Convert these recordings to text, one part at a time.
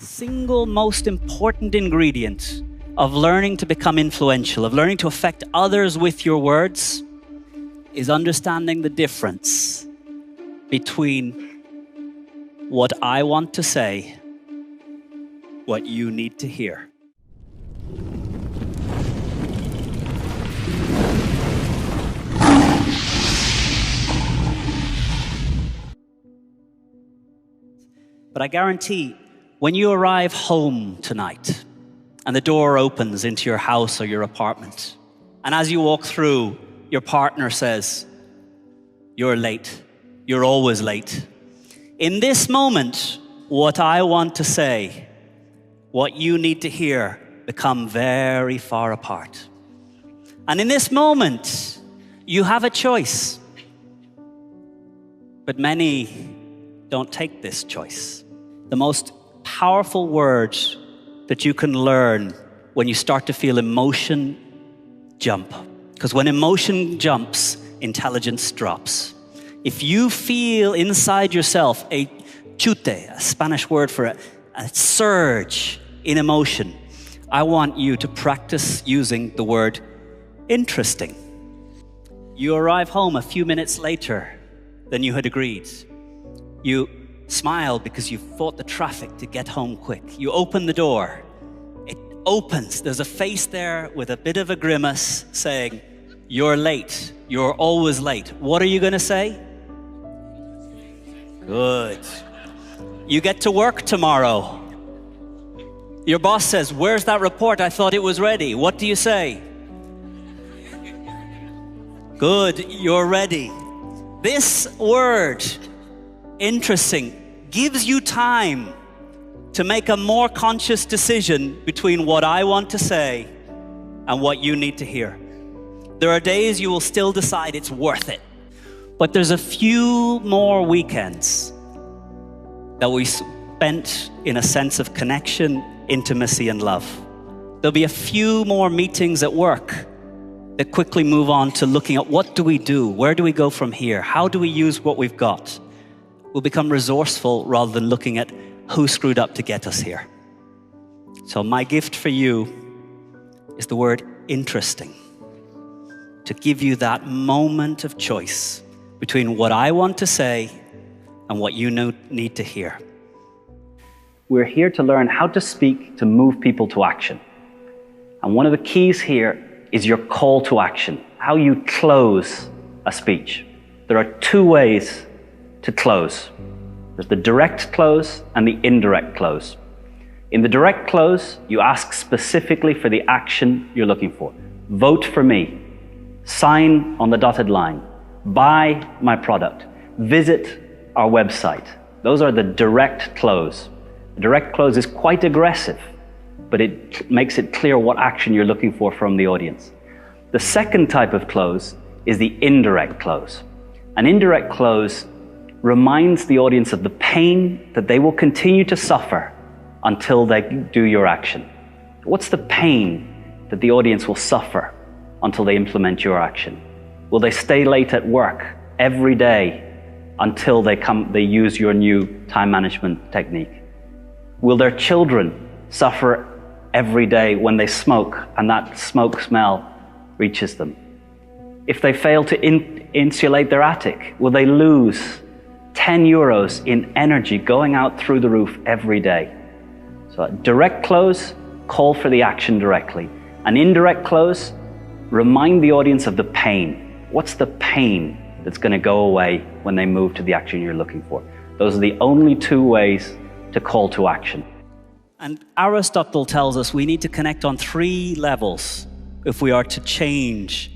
Single most important ingredient of learning to become influential, of learning to affect others with your words, is understanding the difference between what I want to say, what you need to hear. But I guarantee, when you arrive home tonight and the door opens into your house or your apartment, and as you walk through, your partner says, "You're late. You're always late." In this moment, what I want to say, what you need to hear, become very far apart. And in this moment, you have a choice. But many don't take this choice. The most powerful word that you can learn when you start to feel emotion jump. Because when emotion jumps, intelligence drops. If you feel inside yourself a chute, a Spanish word for a surge in emotion, I want you to practice using the word interesting. You arrive home a few minutes later than you had agreed. You smile because you fought the traffic to get home quick. You open the door. It opens. There's a face there with a bit of a grimace saying, "You're late. You're always late." What are you going to say? Good. You get to work tomorrow. Your boss says, "Where's that report? I thought it was ready." What do you say? Good. You're ready. This word, interesting, gives you time to make a more conscious decision between what I want to say and what you need to hear. There are days you will still decide it's worth it. But there's a few more weekends that we spent in a sense of connection, intimacy, and love. There'll be a few more meetings at work that quickly move on to looking at what do we do? Where do we go from here? How do we use what we've got? We'll become resourceful rather than looking at who screwed up to get us here. So my gift for you is the word interesting, to give you that moment of choice between what I want to say and what you need to hear. We're here to learn how to speak to move people to action. And one of the keys here is your call to action, how you close a speech. There are two ways to close. There's the direct close and the indirect close. In the direct close, you ask specifically for the action you're looking for. Vote for me. Sign on the dotted line. Buy my product. Visit our website. Those are the direct close. The direct close is quite aggressive, but it makes it clear what action you're looking for from the audience. The second type of close is the indirect close. An indirect close reminds the audience of the pain that they will continue to suffer until they do your action. What's the pain that the audience will suffer until they implement your action? Will they stay late at work every day until they use your new time management technique? Will their children suffer every day when they smoke and that smoke smell reaches them? If they fail to insulate their attic, will they lose 10 euros in energy going out through the roof every day? So a direct close, call for the action directly. An indirect close, remind the audience of the pain. What's the pain that's going to go away when they move to the action you're looking for? Those are the only two ways to call to action. And Aristotle tells us we need to connect on three levels if we are to change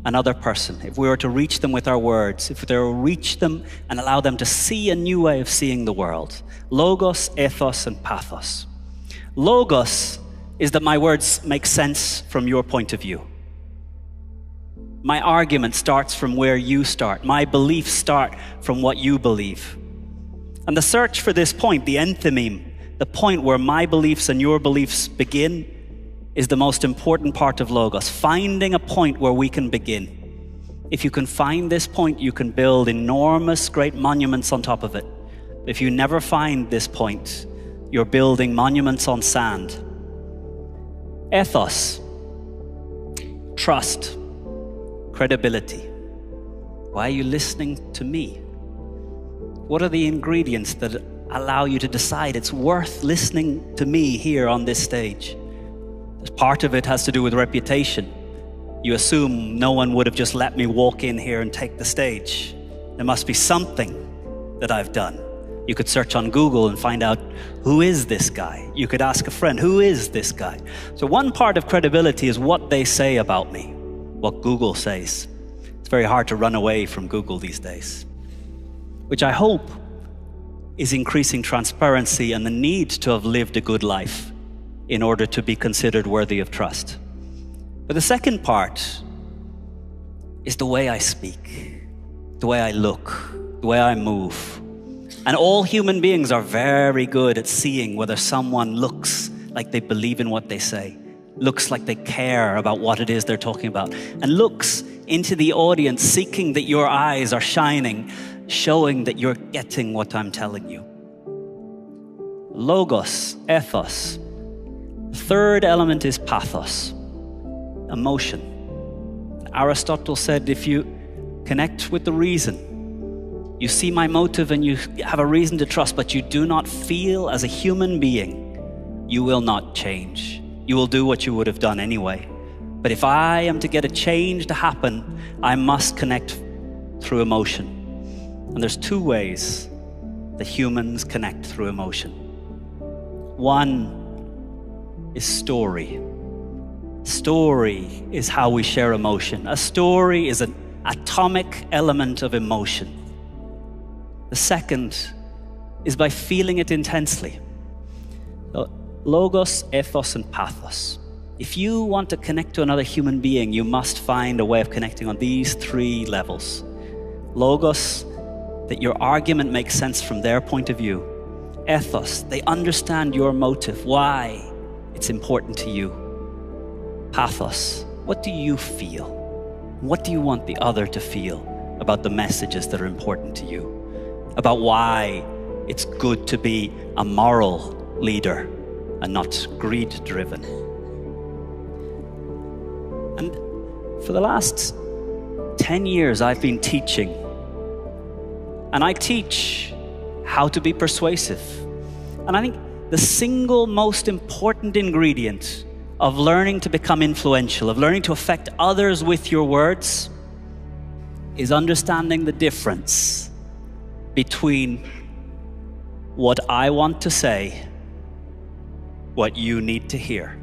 another person, if we are to reach them with our words, if we are to reach them and allow them to see a new way of seeing the world. Logos, ethos, and pathos. Logos is that my words make sense from your point of view. My argument starts from where you start. My beliefs start from what you believe. And the search for this point, the enthymeme, the point where my beliefs and your beliefs begin, is the most important part of Logos. Finding a point where we can begin. If you can find this point, you can build enormous, great monuments on top of it. If you never find this point, you're building monuments on sand. Ethos, trust, credibility. Why are you listening to me? What are the ingredients that allow you to decide it's worth listening to me here on this stage? Part of it has to do with reputation. You assume no one would have just let me walk in here and take the stage. There must be something that I've done. You could search on Google and find out, who is this guy? You could ask a friend, who is this guy? So one part of credibility is what they say about me, what Google says. It's very hard to run away from Google these days, which I hope is increasing transparency and the need to have lived a good life in order to be considered worthy of trust. But the second part is the way I speak, the way I look, the way I move. And all human beings are very good at seeing whether someone looks like they believe in what they say, looks like they care about what it is they're talking about, and looks into the audience seeking that your eyes are shining, showing that you're getting what I'm telling you. Logos, ethos. The third element is pathos, emotion. Aristotle said, if you connect with the reason, you see my motive and you have a reason to trust, but you do not feel as a human being, you will not change. You will do what you would have done anyway. But if I am to get a change to happen, I must connect through emotion. And there's two ways that humans connect through emotion. One is story. Story is how we share emotion. A story is an atomic element of emotion. The second is by feeling it intensely. Logos, ethos, and pathos. If you want to connect to another human being, you must find a way of connecting on these three levels. Logos, that your argument makes sense from their point of view. Ethos, they understand your motive, why it's important to you. Pathos, what do you feel? What do you want the other to feel about the messages that are important to you? About why it's good to be a moral leader and not greed-driven. And for the last 10 years, I've been teaching. And I teach how to be persuasive. And I think the single most important ingredient of learning to become influential, of learning to affect others with your words, is understanding the difference between what I want to say, what you need to hear.